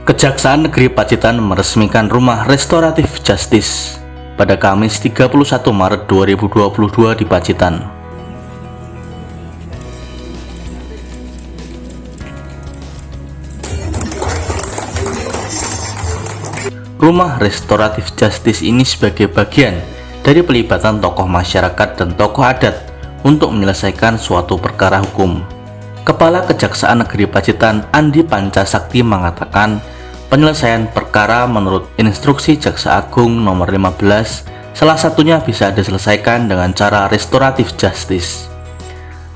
Kejaksaan Negeri Pacitan meresmikan Rumah Restoratif Justice pada Kamis 31 Maret 2022 di Pacitan. Rumah Restoratif Justice ini sebagai bagian dari pelibatan tokoh masyarakat dan tokoh adat untuk menyelesaikan suatu perkara hukum. Kepala Kejaksaan Negeri Pacitan Andi Pancasakti mengatakan penyelesaian perkara menurut Instruksi Jaksa Agung nomor 15 salah satunya bisa diselesaikan dengan cara restoratif justice.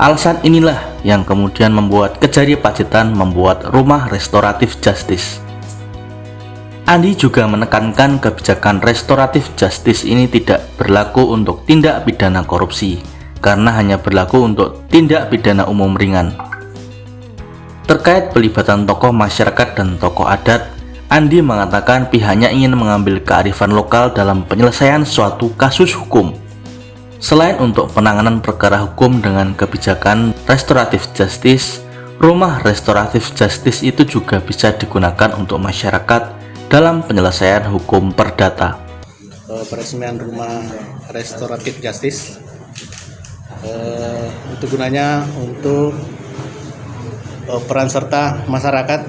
Alasan inilah yang kemudian membuat Kejari Pacitan membuat Rumah Restoratif Justice. Andi juga menekankan kebijakan restoratif justice ini tidak berlaku untuk tindak pidana korupsi karena hanya berlaku untuk tindak pidana umum ringan. Terkait pelibatan tokoh masyarakat dan tokoh adat, Andi mengatakan pihaknya ingin mengambil kearifan lokal dalam penyelesaian suatu kasus hukum. Selain untuk penanganan perkara hukum dengan kebijakan restoratif justice, Rumah Restoratif Justice itu juga bisa digunakan untuk masyarakat dalam penyelesaian hukum perdata. Peresmian Rumah Restoratif Justice itu gunanya untuk peran serta masyarakat,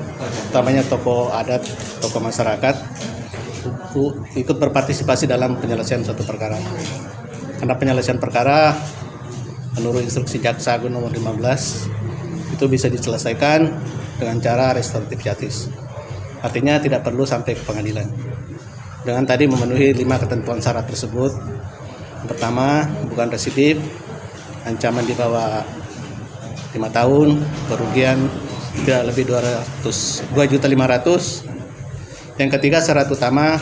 utamanya tokoh adat, tokoh masyarakat, ikut berpartisipasi dalam penyelesaian suatu perkara. Karena penyelesaian perkara menurut Instruksi Jaksa Agung nomor 15 itu bisa diselesaikan dengan cara restoratif justice. Artinya tidak perlu sampai ke pengadilan. Dengan tadi memenuhi 5 ketentuan syarat tersebut. Yang pertama, bukan residif, ancaman di bawah 5 tahun, kerugian tidak lebih 2.500.000. Yang ketiga, syarat utama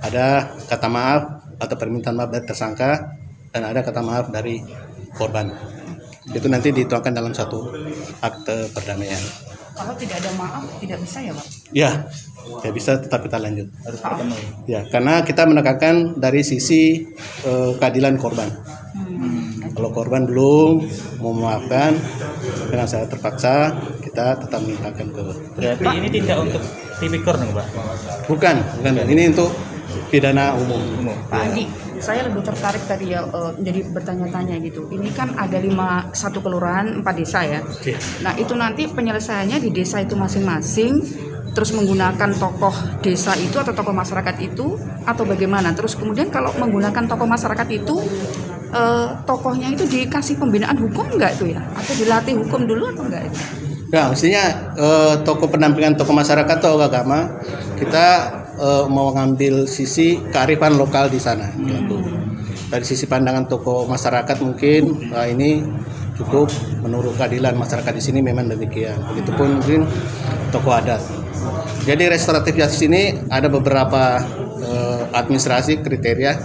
ada kata maaf atau permintaan maaf dari tersangka dan ada kata maaf dari korban. Itu nanti dituangkan dalam satu akte perdamaian. Kalau tidak ada maaf tidak bisa ya Pak? Ya, ya bisa, tetap kita lanjut. Harus terpenuhi. Ya, karena kita menekankan dari sisi keadilan korban. Kalau korban belum mau memaafkan, dengan saya terpaksa kita tetap mintakan ke. Berarti ini tidak untuk tipikor nih Pak? Bukan. Ini untuk pidana umum. Pak Andi, saya lebih tertarik tadi ya, jadi bertanya-tanya gitu. Ini kan ada 1 kelurahan 4 desa ya. Nah itu nanti penyelesaiannya di desa itu masing-masing, terus menggunakan tokoh desa itu atau tokoh masyarakat itu atau bagaimana? Terus kemudian kalau menggunakan tokoh masyarakat itu, tokohnya itu dikasih pembinaan hukum enggak itu ya? Atau dilatih hukum dulu atau enggak itu? Nah, mestinya tokoh pendampingan tokoh masyarakat atau agama kita mau mengambil sisi kearifan lokal di sana. Dari sisi pandangan tokoh masyarakat mungkin ini cukup menurut keadilan masyarakat di sini memang demikian. Begitupun mungkin tokoh adat. Jadi restoratif justice ini ada beberapa administrasi kriteria,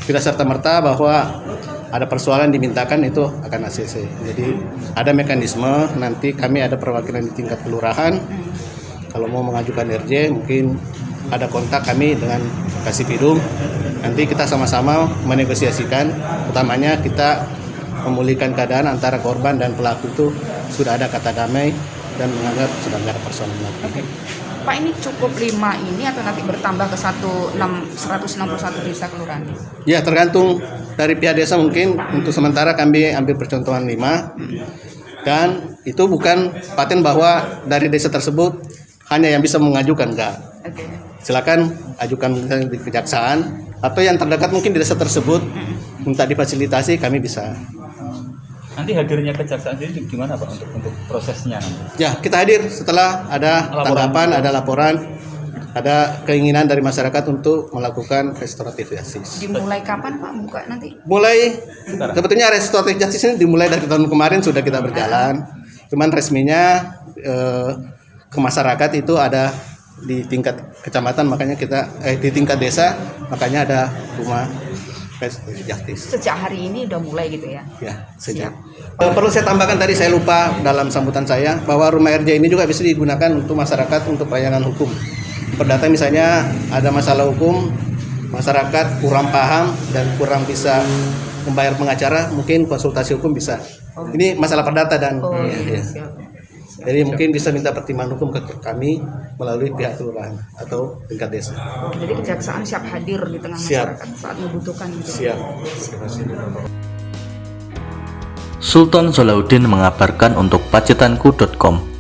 tidak serta-merta bahwa ada persoalan dimintakan itu akan ACC. Jadi ada mekanisme, nanti kami ada perwakilan di tingkat kelurahan. Kalau mau mengajukan RJ mungkin ada kontak kami dengan Kasipidum. Nanti kita sama-sama menegosiasikan, utamanya kita memulihkan keadaan antara korban dan pelaku itu sudah ada kata damai dan menganggap sudah tidak ada persoalan lagi. Oke. Pak, ini cukup 5 ini atau nanti bertambah ke 161 desa kelurahan? Ya, tergantung dari pihak desa, mungkin untuk sementara kami ambil percontohan 5. Dan itu bukan paten bahwa dari desa tersebut hanya yang bisa mengajukan, enggak. Oke. Silakan ajukan di kejaksaan atau yang terdekat mungkin di desa tersebut minta difasilitasi, kami bisa. Nanti hadirnya kejaksaan sendiri gimana Pak untuk prosesnya? Ya, kita hadir setelah ada tanggapan, ada laporan, ada keinginan dari masyarakat untuk melakukan restoratif justice. Dimulai kapan Pak buka nanti? Mulai, sebetulnya restoratif justice ini dimulai dari tahun kemarin sudah kita berjalan. Cuman resminya ke masyarakat itu ada di tingkat kecamatan, makanya kita di tingkat desa, makanya ada rumah restoratif justice. Sejak hari ini udah mulai gitu ya? Ya, sejak. Perlu saya tambahkan tadi, saya lupa dalam sambutan saya, bahwa rumah RJ ini juga bisa digunakan untuk masyarakat untuk pelayanan hukum. Perdata misalnya ada masalah hukum, masyarakat kurang paham dan kurang bisa membayar pengacara, mungkin konsultasi hukum bisa. Ini masalah perdata dan Siap. Jadi mungkin bisa minta pertimbangan hukum ke kami melalui pihak kelurahan atau tingkat desa. Jadi kejaksaan siap hadir di tengah Siap. masyarakat saat membutuhkan gitu. Siap. Sultan Salahuddin mengabarkan untuk pacetanku.com.